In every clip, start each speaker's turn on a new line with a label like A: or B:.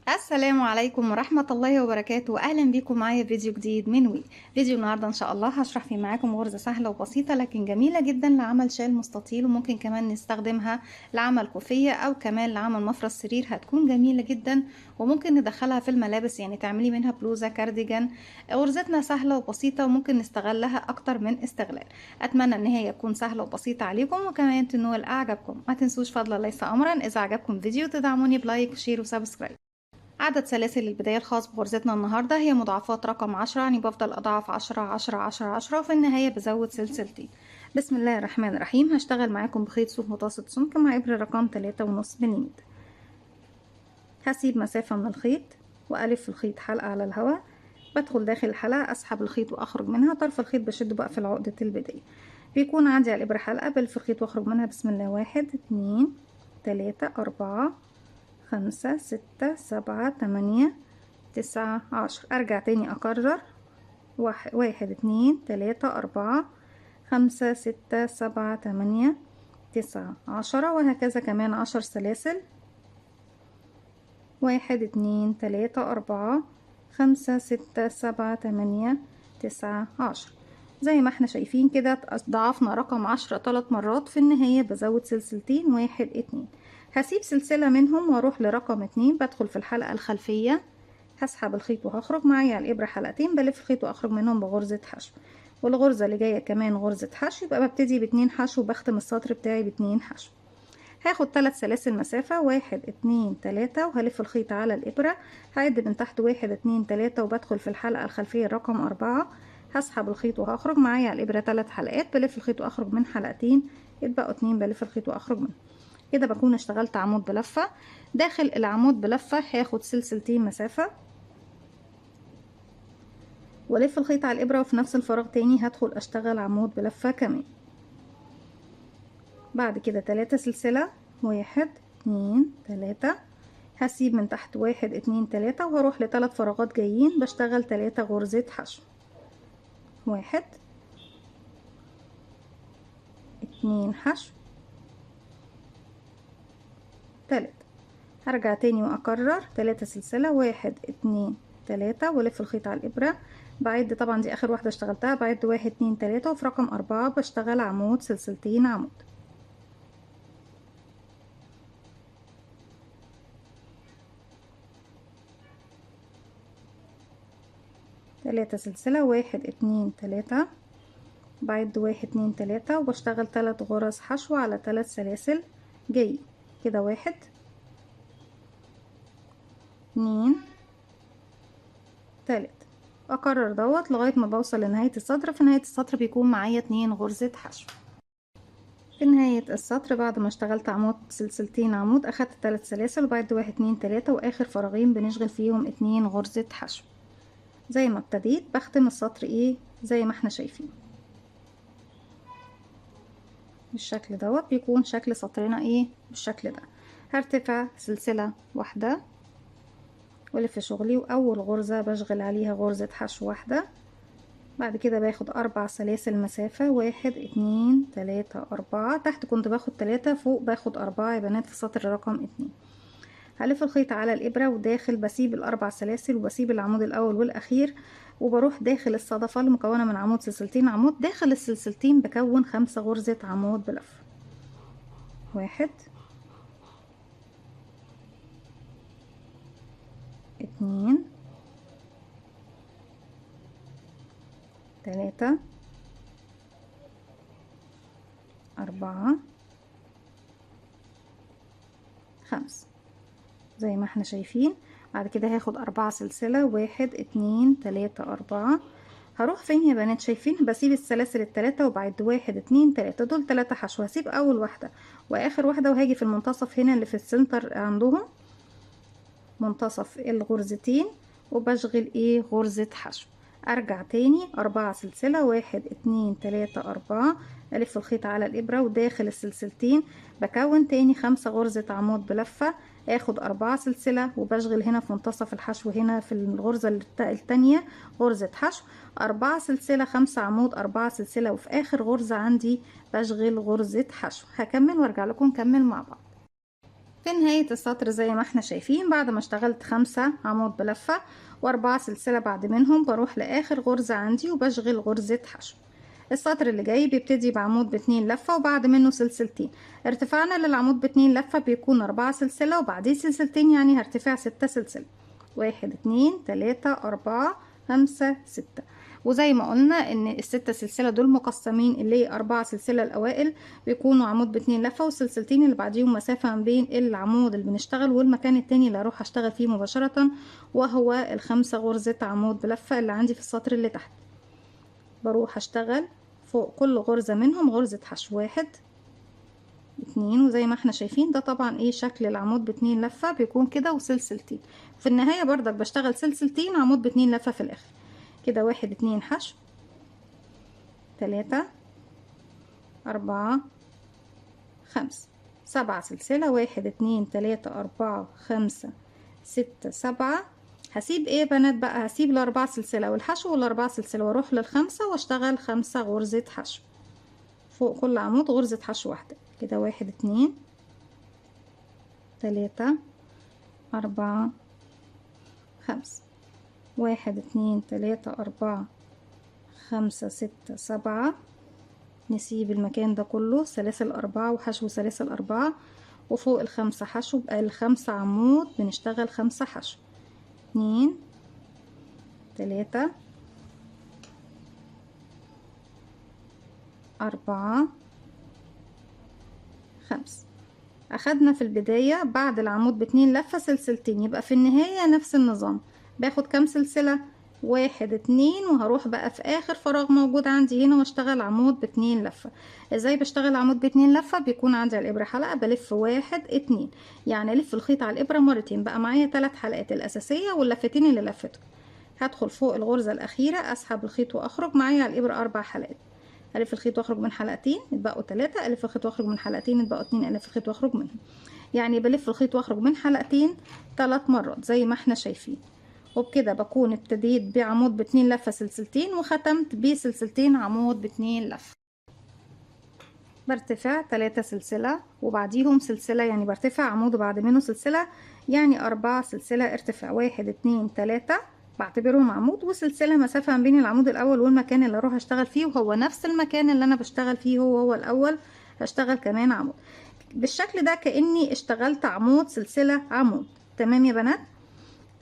A: السلام عليكم ورحمة الله وبركاته. أهلا بيكم معايا في فيديو جديد من فيديو النهاردة إن شاء الله هشرح فيه معاكم غرزة سهلة وبسيطة لكن جميلة جدا لعمل شال مستطيل، وممكن كمان نستخدمها لعمل كوفية أو كمان لعمل مفرش سرير. هتكون جميلة جدا وممكن ندخلها في الملابس، يعني تعملي منها بلوزة كارديجان. غرزتنا سهلة وبسيطة وممكن نستغلها أكتر من استغلال. أتمنى إن هي تكون سهلة وبسيطة عليكم وكمان تنول أعجابكم. ما تنسوش فضلا ليس أمرا إذا عجبكم الفيديو تدعموني بلايك وشير وسبسكرايب. عدد سلاسل البداية الخاص بغرزتنا النهاردة هي مضاعفات رقم 10، يعني بفضل أضعف 10 10 10 10، وفي النهاية بزود سلسلتين. بسم الله الرحمن الرحيم. هشتغل معاكم بخيط صوف متوسط سمك مع إبرة رقم 3.5 ملم. هسيب مسافة من الخيط وألف الخيط حلقة على الهواء. بدخل داخل الحلقة، أسحب الخيط وأخرج منها. طرف الخيط بشده بقفل عقدة البداية. بيكون عندي على الإبرة حلقة، بلف الخيط وأخرج منها. بسم الله، 1 2 3 4 5 6 7 8 9 10. ارجع تاني اكرر، 1 2 3 4 5 6 7 8 9 10، وهكذا كمان 10 سلاسل. 1 2 3 4 5 6 7 8 9 10. زي ما احنا شايفين كده ضعفنا رقم 10 3 مرات. في النهاية بزود سلسلتين، 1 2. هسيب سلسلة منهم واروح لرقم 2. بدخل في الحلقة الخلفية، هسحب الخيط وهخرج معايا على الإبرة حلقتين. بلف الخيط وأخرج منهم بغرزة حشو، والغرزة اللي جاية كمان غرزة حشو. يبقى ببتدي ب2 حشو وبختم السطر بتاعي ب2 حشو. هاخد 3 سلاسل مسافة، 1 2 3، وهلف الخيط على الإبرة. هعد من تحت 1 2 3، وبدخل في الحلقة الخلفية رقم 4. هسحب الخيط وهخرج معايا على الإبرة 3 حلقات. بلف الخيط وأخرج من حلقتين، يتبقوا 2 بلف الخيط وأخرج منهم. كده بكون اشتغلت عمود بلفة. داخل العمود بلفة هاخد سلسلتين مسافة والف الخيط على الابره، وفي نفس الفراغ تاني هدخل اشتغل عمود بلفه كمان. بعد كده 3 سلسله، 1 2 3. هسيب من تحت 1 2 3، وهروح ل3 فراغات جايين بشتغل 3 غرزه حشو. 1 2 حشو 3. هرجع تاني واكرر 3 سلسله، 1 2 3، والف الخيط على الابره. بعد طبعا دي اخر واحده اشتغلتها، بعد 1 2 3، وفي رقم 4 بشتغل عمود سلسلتين عمود. 3 سلسلة، 1 2 3. بعد 1 2 3، وبشتغل 3 غرز حشو على 3 سلاسل جاي كده. 1 2 3. اكرر دوت لغاية ما بوصل لنهاية السطر. في نهاية السطر بيكون معايا 2 غرزة حشو. في نهاية السطر بعد ما اشتغلت عمود سلسلتين عمود، اخدت 3 سلاسل، وبعد 1 2 3، واخر فراغين بنشغل فيهم 2 غرزة حشو. زي ما ابتديت بختم السطر زي ما احنا شايفين بالشكل دوت. بيكون شكل سطرنا بالشكل ده. هرتفع سلسلة واحدة والف شغلي، واول غرزة بشغل عليها غرزة حشو واحدة. بعد كده باخد 4 سلاسل مسافة، 1 2 3 4. تحت كنت باخد 3، فوق باخد 4 يا بنات في سطر رقم 2. هلف الخيط على الإبرة وداخل بسيب ال4 سلاسل وبسيب العمود الأول والأخير، وبروح داخل الصدفة المكونة من عمود سلسلتين عمود. داخل السلسلتين بكون 5 غرزة عمود بلف. 1 2 3 4 5 زي ما احنا شايفين. بعد كده هاخد 4 سلسلة، 1 2 3 4. هروح فين يا بنات؟ شايفين بسيب السلاسل التلاتة وبعد 1 2 3، دول 3 حشو. هسيب اول واحدة واخر واحدة، وهاجي في المنتصف هنا اللي في السنتر عندهم منتصف الغرزتين، وبشغل غرزة حشو. ارجع تاني 4 سلسلة، 1 2 3 4. الف الخيط على الابرة وداخل السلسلتين بكون تاني 5 غرزة عمود بلفة. اخد 4 سلسلة وبشغل هنا في منتصف الحشو، هنا في الغرزة التانية غرزة حشو. 4 سلسلة، 5 عمود، 4 سلسلة، وفي اخر غرزة عندي بشغل غرزة حشو. هكمل وارجع لكم نكمل مع بعض. في نهاية السطر زي ما احنا شايفين بعد ما اشتغلت 5 عمود بلفة و4 سلسلة بعد منهم بروح لآخر غرزة عندي وبشغل غرزة حشو. السطر اللي جاي بيبتدي بعمود ب2 لفة وبعد منه سلسلتين. ارتفاعنا للعمود ب2 لفة بيكون 4 سلسلة وبعديه سلسلتين، يعني هرتفع 6 سلسلة. 1 2 3 4 5 6. وزي ما قلنا ان الستة سلسلة دول مقسمين، اللي 4 سلسلة الاوائل بيكونوا عمود ب2 لفة، والسلسلتين اللي بعديهم مسافة ما بين العمود اللي بنشتغل والمكان التاني اللي هروح اشتغل فيه مباشرة، وهو ال5 غرزة عمود بلفة اللي عندي في السطر اللي تحت. بروح اشتغل فوق كل غرزة منهم غرزة حشو. 1 2. وزي ما احنا شايفين ده طبعا ايه شكل العمود ب2 لفة بيكون كده، وسلسلتين في النهاية بردك بشتغل سلسلتين عمود ب2 لفة في الاخر كده. 1 2 حشو، 3 4 5 7 سلسلة. 1 2 3 4 5 6 7. هسيب ايه يا بنات بقى؟ هسيب ال4 سلسلة والحشو وال4 سلسلة واروح لل5 واشتغل 5 غرزة حشو فوق كل عمود غرزة حشو واحدة كده. 1 2 3 4 5. 1 2 3 4 5 6 7. نسيب المكان ده كله سلاسل 4 وحشو سلاسل 4 وفوق ال5 حشو، بقى ال5 عمود بنشتغل 5 حشو. 2 3 4 5. اخدنا في البداية بعد العمود ب2 لفة سلسلتين، يبقى في النهاية نفس النظام. باخد كام سلسلة؟ 1 2، وهروح بقى في اخر فراغ موجود عندي هنا واشتغل عمود ب2 لفة. ازاي بشتغل عمود ب2 لفة؟ بيكون عندي على الابرة حلقة بلف 1 2، يعني الف الخيط على الابرة مرتين، بقى معايا 3 حلقات الاساسية واللفتين اللي لفتهم. هدخل فوق الغرزة الاخيرة اسحب الخيط واخرج، معايا على الابرة 4 حلقات. الف الخيط واخرج من حلقتين يتبقوا 3، الف الخيط واخرج من حلقتين يتبقوا 2، الف الخيط واخرج منهم. يعني بلف الخيط واخرج من حلقتين 3 مرات زي ما احنا شايفين. وبكده بكون ابتديت بعمود ب2 لفة سلسلتين وختمت بسلسلتين عمود ب2 لفة. برتفع 3 سلسلة وبعديهم سلسلة، يعني برتفع عمود وبعد منه سلسلة، يعني 4 سلسلة ارتفاع. 1 2 3 بعتبرهم عمود وسلسلة مسافة ما بين العمود الأول والمكان اللي اروح اشتغل فيه، وهو نفس المكان اللي انا بشتغل فيه هو الأول، هشتغل كمان عمود بالشكل ده كأني اشتغلت عمود سلسلة عمود. تمام يا بنات؟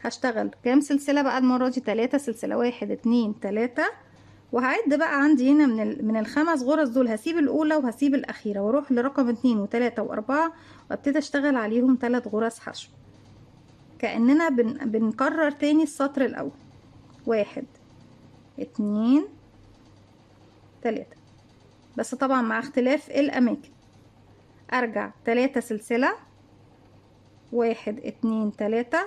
A: هشتغل كام سلسلة بقى المرة دي؟ 3 سلسلة. 1 2 3. وهعد بقى عندي هنا من ال5 غرز دول هسيب الأولى وهسيب الأخيرة واروح لرقم 2 و3 و4 وابتدي اشتغل عليهم 3 غرز حشو كأننا بنكرر تاني السطر الأول. 1 2 3، بس طبعا مع اختلاف الأماكن. أرجع 3 سلسلة. 1 2 3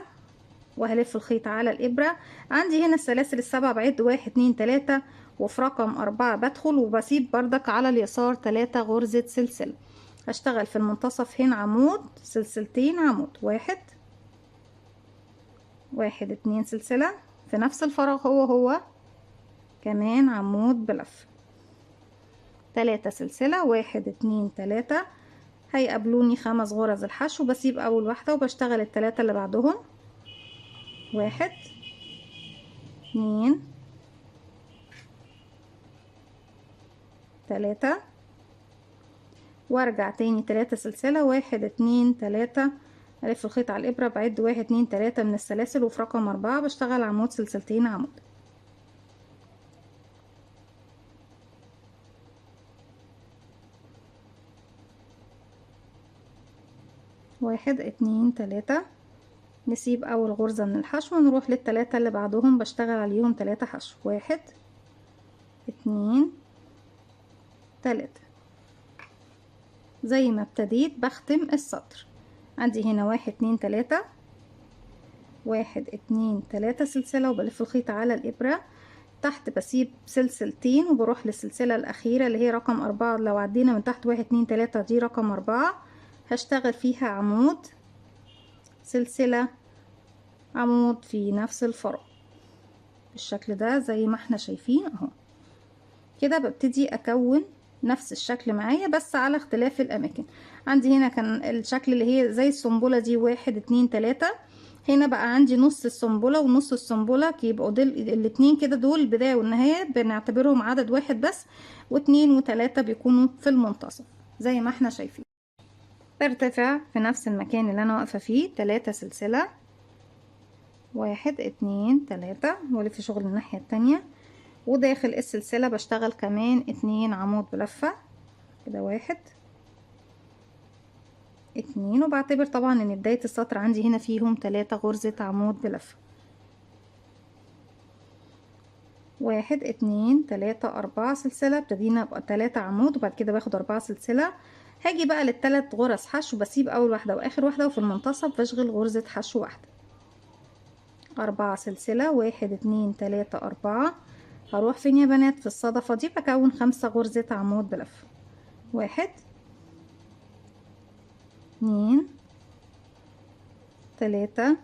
A: وهلف الخيط على الإبرة. عندي هنا السلاسل ال7 بعد 1 2 3، وفي رقم 4 بدخل وبسيب بردك على اليسار 3 غرزة سلسلة. هشتغل في المنتصف هنا عمود سلسلتين عمود. 1 2 سلسلة في نفس الفراغ هو كمان عمود بلف. 3 سلسلة. 1 2 3. هيقابلوني 5 غرز الحشو، بسيب أول واحدة وبشتغل ال3 اللي بعدهم. 1 2 3 وارجع تاني 3 سلسلة. 1 2 3. الف الخيط على الابرة بعد 1 2 3 من السلاسل، وفي رقم 4 بشتغل عمود سلسلتين عمود. 1 2 3. نسيب اول غرزة من الحشو ونروح لل3 اللي بعدهم بشتغل عليهم 3 حشو. 1 2 3. زي ما ابتديت بختم السطر. عندي هنا 1 2 3. 1 2 3 سلسلة وبلف الخيط على الإبرة. تحت بسيب سلسلتين وبروح للسلسلة الأخيرة اللي هي رقم 4. لو عدينا من تحت 1 2 3 دي رقم 4، هشتغل فيها عمود سلسلة عمود في نفس الفراغ بالشكل ده زي ما احنا شايفين اهو. كده ببتدي أكون نفس الشكل معايا بس على اختلاف الاماكن. عندي هنا كان الشكل اللي هي زي السنبله دي 1 2 3، هنا بقى عندي نص السنبله ونص السنبله، يبقوا دول الاتنين كده، دول البدايه والنهايه بنعتبرهم عدد واحد بس، واتنين وتلاته بيكونوا في المنتصف زي ما احنا شايفين. برتفع في نفس المكان اللي انا واقفه فيه 3 سلسله، 1 2 3، والف شغل الناحيه التانية، وداخل السلسله بشتغل كمان 2 عمود بلفه كده، 1 2، وبعتبر طبعا ان بدايه السطر عندي هنا فيهم 3 غرزه عمود بلفه، 1 2 3 4 سلسله، ابتدينا بقى 3 عمود وبعد كده باخد 4 سلسله. هاجي بقى للثلاث غرز حشو، بسيب اول واحده واخر واحده، وفي المنتصف بشغل غرزه حشو واحده، 4 سلسله، 1 2 3 4. هروح فين يا بنات؟ في الصدفه دي بكون 5 غرزه عمود بلفه، 1 2 3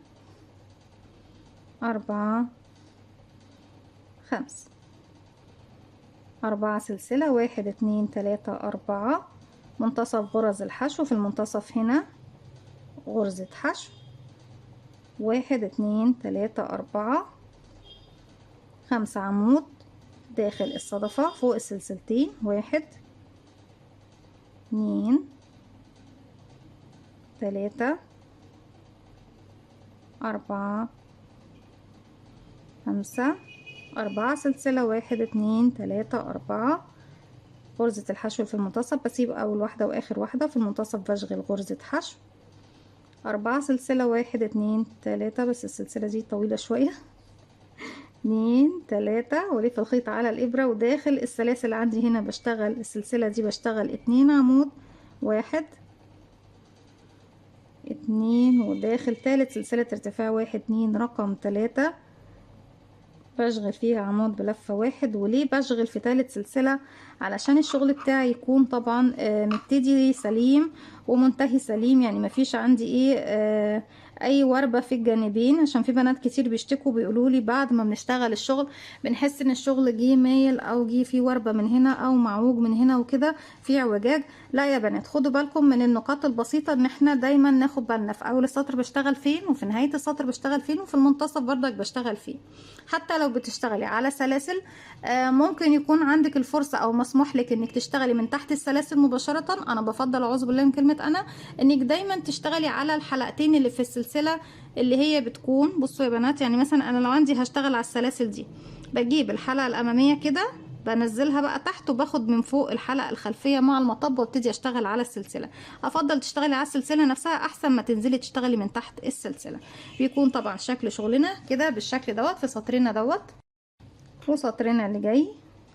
A: 4 5. 4 سلسلة، 1 2 3 4، منتصف غرز الحشو، في المنتصف هنا غرزة حشو، 1 2 3 4، 5 عمود داخل الصدفة فوق السلسلتين، 1 2 3 4 5. 4 سلسلة، 1 2 3 4، غرزة الحشو في المنتصف، بسيب أول واحدة وآخر واحدة، في المنتصف بشغل غرزة حشو، 4 سلسلة، 1 2 3، بس السلسلة دي طويلة شوية، 2 3، ولف الخيط على الإبرة، وداخل السلاسل عندي هنا بشتغل السلسلة دي بشتغل 2 عمود، 1 2، وداخل تالت سلسلة ارتفاع 1 2 رقم 3 بشغل فيها عمود بلفة 1. وليه بشغل في تالت سلسلة؟ علشان الشغل بتاعي يكون طبعا مبتدي سليم ومنتهي سليم، يعني مفيش عندي اي وربة في الجانبين، عشان في بنات كتير بيشتكوا بيقولوا لي بعد ما بنشتغل الشغل بنحس ان الشغل جه مايل او جه فيه وربة من هنا او معوج من هنا وكده في اعوجاج. لا يا بنات، خدوا بالكم من النقاط البسيطة، ان احنا دايما ناخد بالنا في اول السطر بشتغل فين، وفي نهاية السطر بشتغل فين، وفي المنتصف برضك بشتغل فين. حتى لو بتشتغلي على سلاسل ممكن يكون عندك الفرصة او مسموح لك انك تشتغلي من تحت السلاسل مباشرة. انا بفضل، اعوذ بالله من كلمة انا، انك دايما تشتغلي على الحلقتين اللي في السلسلة اللي هي بتكون، بصوا يا بنات، يعني مثلا انا لو عندي هشتغل على السلاسل دي بجيب الحلقة الامامية كده بنزلها بقى تحت، وباخد من فوق الحلقة الخلفية مع المطب وابتدي اشتغل على السلسلة. افضل تشتغلي على السلسلة نفسها احسن ما تنزلي تشتغلي من تحت السلسلة. بيكون طبعا شكل شغلنا كده بالشكل دوت في سطرنا دوت. وسطرنا اللي جاي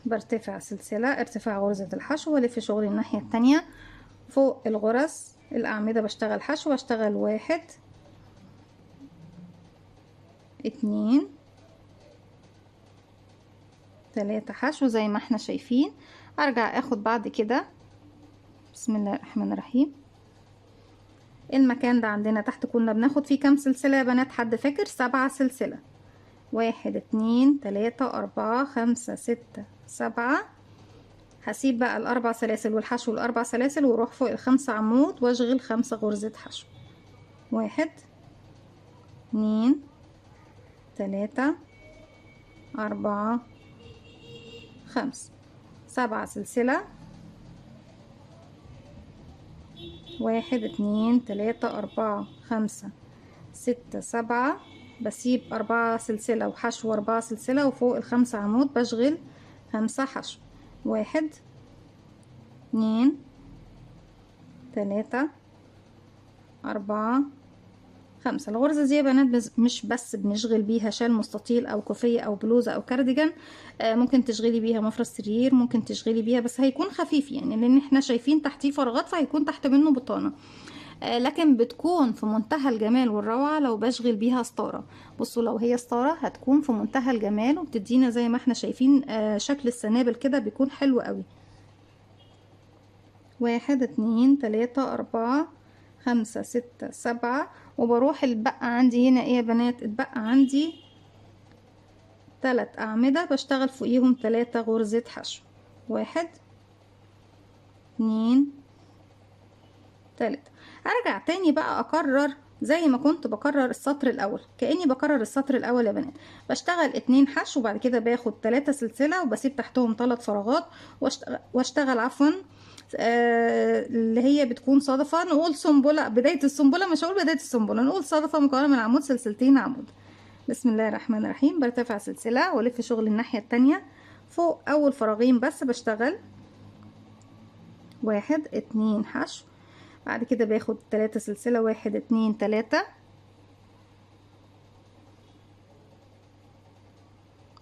A: برتفع سلسلة ارتفاع غرزة الحشو، والف شغلي الناحية التانية فوق الغرز الأعمدة بشتغل حشو، بشتغل 1 2 3 حشو زي ما احنا شايفين. ارجع اخد بعد كده، بسم الله الرحمن الرحيم، المكان ده عندنا تحت كنا بناخد فيه كام سلسلة يا بنات؟ حد فاكر؟ 7 سلسلة، 1 2 3 4 5 6 7. هسيب بقى الاربع سلاسل والحشو الاربع سلاسل، واروح فوق الخمسة عمود واشغل 5 غرزة حشو، 1 2 3 4 5. 7 سلسلة، 1 2 3 4 5 6 7، بسيب 4 سلسلة وحشو 4 سلسلة، وفوق الخمسة عمود بشغل 5 حشو، 1 2 3 4 5. الغرزة دي يا بنات مش بس بنشغل بيها شال مستطيل او كوفية او بلوزة او كارديجان، ممكن تشغلي بيها مفرش سرير، ممكن تشغلي بيها، بس هيكون خفيف يعني لان احنا شايفين تحتيه فراغات فهيكون تحت منه بطانة. لكن بتكون في منتهى الجمال والروعة لو بشغل بيها ستارة. بصوا لو هي ستارة هتكون في منتهى الجمال وبتدينا زي ما احنا شايفين شكل السنابل كده بيكون حلو قوي. 1 2 3 4 5 6 7. وبروح البقى عندي هنا ايه يا بنات؟ اتبقى عندي 3 أعمدة بشتغل فوقيهم 3 غرزة حشو، 1 2 3. ارجع تاني بقى اكرر زي ما كنت بكرر السطر الاول، كأني بكرر السطر الاول يا بنات. بشتغل 2 حشو وبعد كده باخد 3 سلسلة وبسيب تحتهم 3 فراغات واشتغل عفوا اللي هي بتكون صدفة. نقول سنبلة، بداية السنبلة، مش هقول بداية السنبلة، نقول صدفة مكونة من عمود سلسلتين عمود. بسم الله الرحمن الرحيم. برتفع سلسلة والف شغل الناحية التانية فوق اول فراغين بس بشتغل 1 2 حشو، بعد كده باخد 3 سلسلة 1 2 3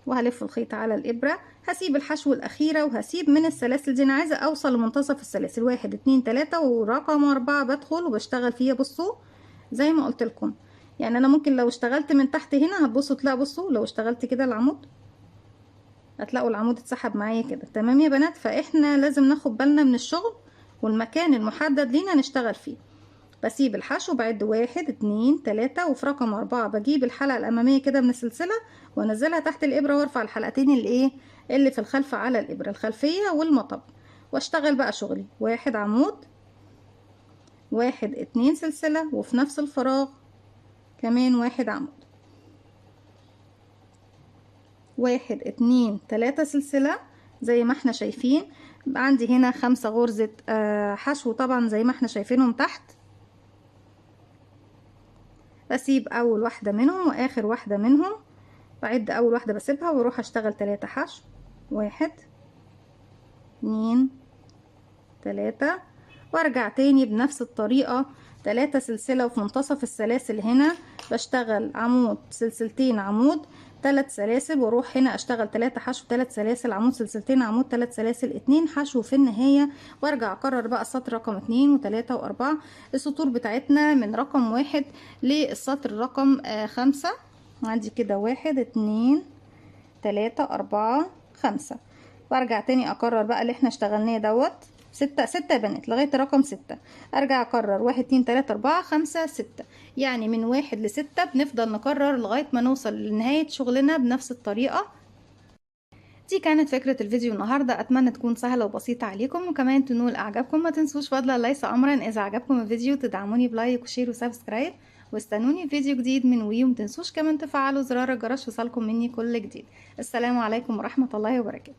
A: وهلف الخيط على الإبرة. هسيب الحشو الأخيرة وهسيب من السلاسل دي، أنا عايزة أوصل لمنتصف السلاسل 1 2 3 ورقم 4 بدخل وبشتغل فيها. بصوا زي ما قلت لكم، يعني أنا ممكن لو اشتغلت من تحت هنا هتبصوا تلاقوا، بصوا لو اشتغلت كده العمود هتلاقوا العمود اتسحب معايا كده. تمام يا بنات؟ فإحنا لازم ناخد بالنا من الشغل والمكان المحدد لينا نشتغل فيه. بسيب الحشو بعد 1 2 3 وفي رقم 4 بجيب الحلقة الأمامية كده من السلسلة وانزلها تحت الإبرة وارفع الحلقتين اللي في الخلف على الإبرة الخلفية والمطب واشتغل بقى شغلي 1 عمود 1 2 سلسلة وفي نفس الفراغ كمان 1 عمود 1 2 3 سلسلة زي ما احنا شايفين. عندي هنا 5 غرزة حشو طبعا زي ما احنا شايفينهم تحت. بسيب اول واحدة منهم واخر واحدة منهم، بعد اول واحدة بسيبها واروح اشتغل 3 حشو 1 2 3 وارجع تاني بنفس الطريقة 3 سلسلة وفي منتصف السلاسل هنا بشتغل عمود سلسلتين عمود 3 سلاسل واروح هنا اشتغل 3 حشو 3 سلاسل عمود سلسلتين عمود 3 سلاسل 2 حشو في النهاية، وارجع اكرر بقى السطر رقم 2 و3 و4. السطور بتاعتنا من رقم 1 للسطر رقم 5. عندي كده 1 2 3 4 5 وارجع تاني اكرر بقى اللي احنا اشتغلناه دوت 6 يا بنات لغاية رقم 6. ارجع اكرر 1 2 3 4 5 6، يعني من 1 ل6 بنفضل نكرر لغاية ما نوصل لنهاية شغلنا بنفس الطريقة دي. كانت فكرة الفيديو النهاردة، اتمنى تكون سهلة وبسيطة عليكم وكمان تنول اعجابكم. ما تنسوش فضلا ليس امرا اذا عجبكم الفيديو تدعموني بلايك وشير وسبسكرايب واستنوني في فيديو جديد من وي. ومتنسوش كمان تفعلوا زرار الجرس يوصلكم مني كل جديد. السلام عليكم ورحمة الله وبركاته.